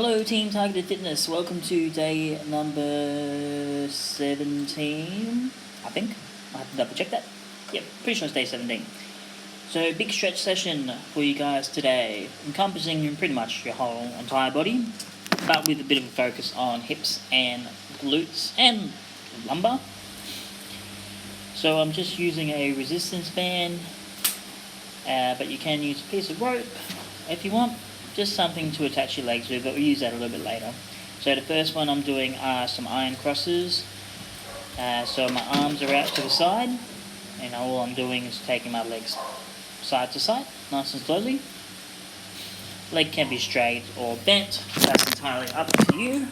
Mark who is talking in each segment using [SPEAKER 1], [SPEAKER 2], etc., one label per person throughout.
[SPEAKER 1] Hello Team Targeted Fitness, welcome to day number 17, I think. I have to double check that. Yep, pretty sure it's day 17. So big stretch session for you guys today, encompassing pretty much your whole entire body, but with a bit of a focus on hips and glutes and lumbar. So I'm just using a resistance band, but you can use a piece of rope if you want. Just something to attach your legs with, but we'll use that a little bit later. So the first one I'm doing are some iron crosses. So my arms are out to the side, and all I'm doing is taking my legs side to side, nice and slowly. Leg can be straight or bent, that's entirely up to you.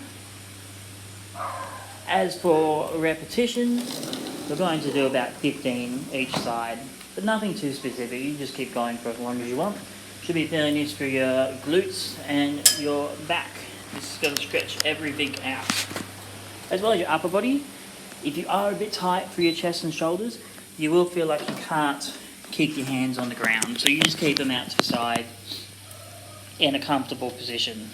[SPEAKER 1] As for repetitions, we're going to do about 15 each side, but nothing too specific. You just keep going for as long as you want. Should be feeling this for your glutes and your back. This is going to stretch everything out. As well as your upper body. If you are a bit tight for your chest and shoulders, you will feel like you can't keep your hands on the ground. So you just keep them out to the side in a comfortable position.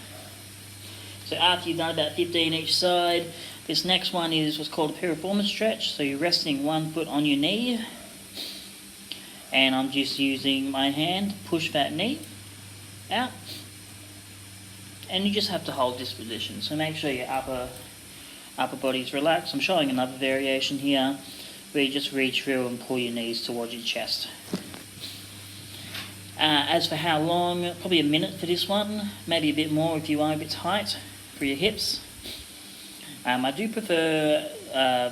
[SPEAKER 1] So after you've done about 15 each side, this next one is what's called a piriformis stretch. So you're resting one foot on your knee, and I'm just using my hand to push that knee out, and you just have to hold this position. So make sure your upper body's relaxed. I'm showing another variation here where you just reach through and pull your knees towards your chest. As for how long, probably a minute for this one, maybe a bit more if you are a bit tight for your hips. I do prefer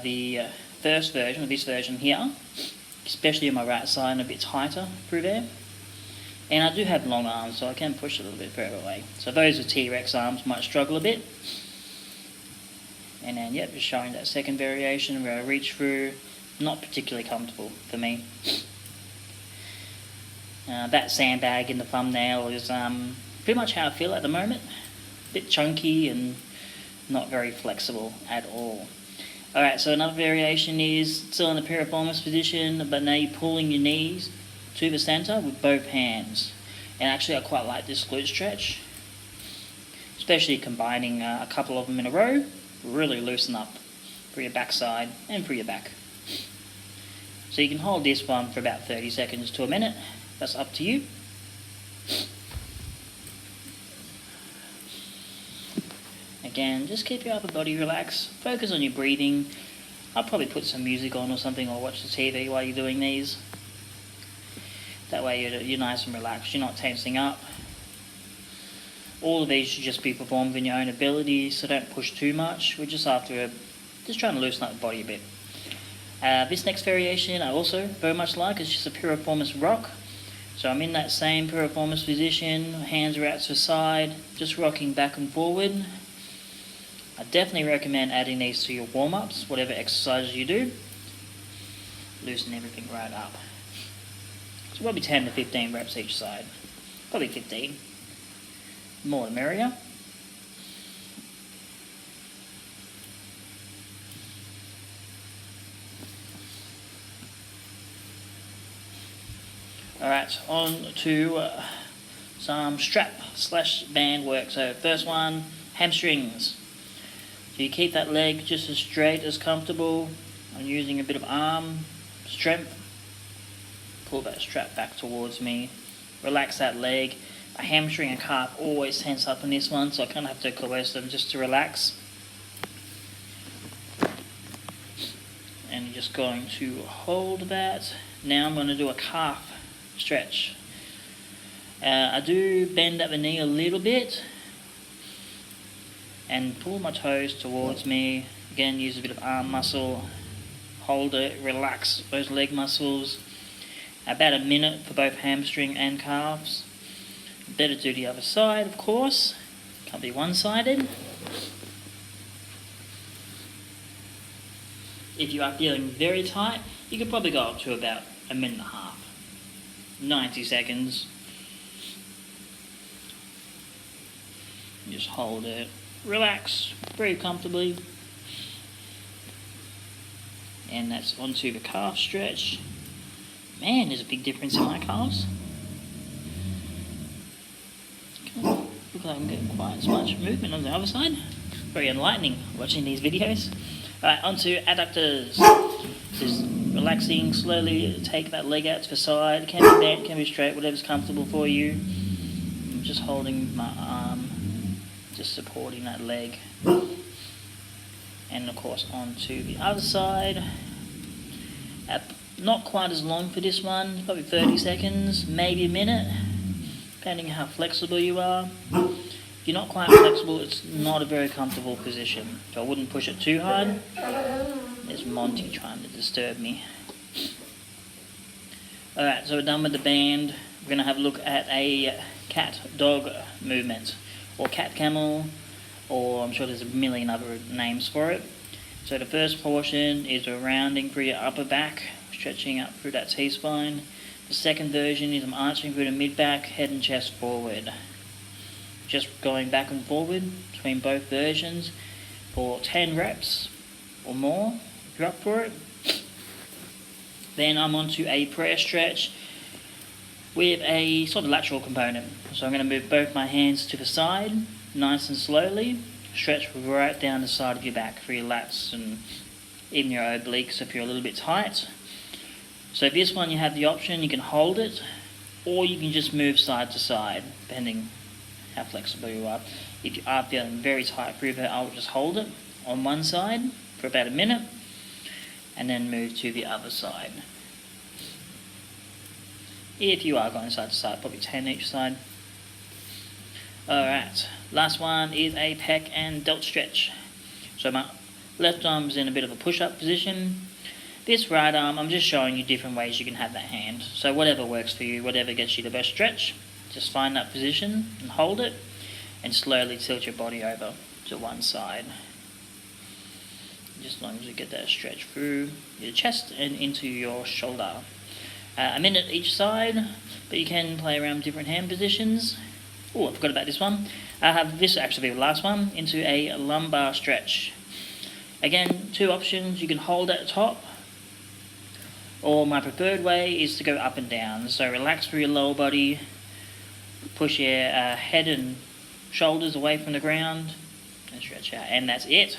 [SPEAKER 1] the first version, this version here, especially on my right side and a bit tighter through there. And I do have long arms, so I can push a little bit further away. So those with T-Rex arms might struggle a bit. And then, yep, just showing that second variation where I reach through. Not particularly comfortable for me. That sandbag in the thumbnail is pretty much how I feel at the moment. A bit chunky and not very flexible at all. Alright, so another variation is still in the piriformis position, but now you're pulling your knees to the center with both hands. And actually I quite like this glute stretch, especially combining a couple of them in a row. Really loosen up for your backside and for your back. So you can hold this one for about 30 seconds to a minute. That's up to you. Again, just keep your upper body relaxed. Focus on your breathing. I'll probably put some music on or something, or watch the TV while you're doing these. That way you're nice and relaxed. You're not tensing up. All of these should just be performed in your own ability, so don't push too much. We're just just trying to loosen up the body a bit. This next variation I also very much like. It's just a piriformis rock. So I'm in that same piriformis position, hands are out to the side, just rocking back and forward. I definitely recommend adding these to your warm-ups, whatever exercises you do. Loosen everything right up. So probably 10 to 15 reps each side. Probably 15. More the merrier. Alright, on to some strap/band work. So first one, hamstrings. So you keep that leg just as straight as comfortable. I'm using a bit of arm strength. Pull that strap back towards me. Relax that leg. A hamstring and calf always tense up in this one, so I kind of have to coerce them just to relax. And you're just going to hold that. Now I'm going to do a calf stretch. I do bend at the knee a little bit and pull my toes towards me. Again, use a bit of arm muscle. Hold it, relax those leg muscles. About a minute for both hamstring and calves. Better do the other side, of course. Can't be one-sided. If you are feeling very tight, you could probably go up to about a minute and a half. 90 seconds. Just hold it. Relax very comfortably. And that's onto the calf stretch. Man, there's a big difference in my calves. Looks like I'm getting quite as much movement on the other side. Very enlightening watching these videos. Alright, onto adductors. Just relaxing, slowly take that leg out to the side. Can be bent, can be straight, whatever's comfortable for you. I'm just holding my arm, just supporting that leg. And of course onto the other side. Not quite as long for this one, probably 30 seconds, maybe a minute, depending how flexible you are. If you're not quite flexible, it's not a very comfortable position, so I wouldn't push it too hard. There's Monty trying to disturb me. Alright, so we're done with the band. We're going to have a look at a cat-dog movement, or cat-camel, or I'm sure there's a million other names for it. So the first portion is a rounding through your upper back, stretching up through that T-spine. The second version is I'm arching through the mid-back, head and chest forward. Just going back and forward between both versions for 10 reps or more, if you're up for it. Then I'm onto a prayer stretch with a sort of lateral component. So I'm going to move both my hands to the side, nice and slowly. Stretch right down the side of your back for your lats and even your obliques if you're a little bit tight. So this one you have the option, you can hold it, or you can just move side to side, depending how flexible you are. If you are feeling very tight through there, I'll just hold it on one side for about a minute, and then move to the other side. If you are going side to side, probably 10 each side. Alright, last one is a pec and delt stretch. So my left arm is in a bit of a push-up position. This right arm, I'm just showing you different ways you can have that hand. So whatever works for you, whatever gets you the best stretch, just find that position and hold it, and slowly tilt your body over to one side. Just as long as you get that stretch through your chest and into your shoulder. A minute each side, but you can play around with different hand positions. Oh, I forgot about this one. I have this actually be the last one, into a lumbar stretch. Again, two options. You can hold at the top, or my preferred way is to go up and down. So relax through your lower body, push your head and shoulders away from the ground, and stretch out. And that's it.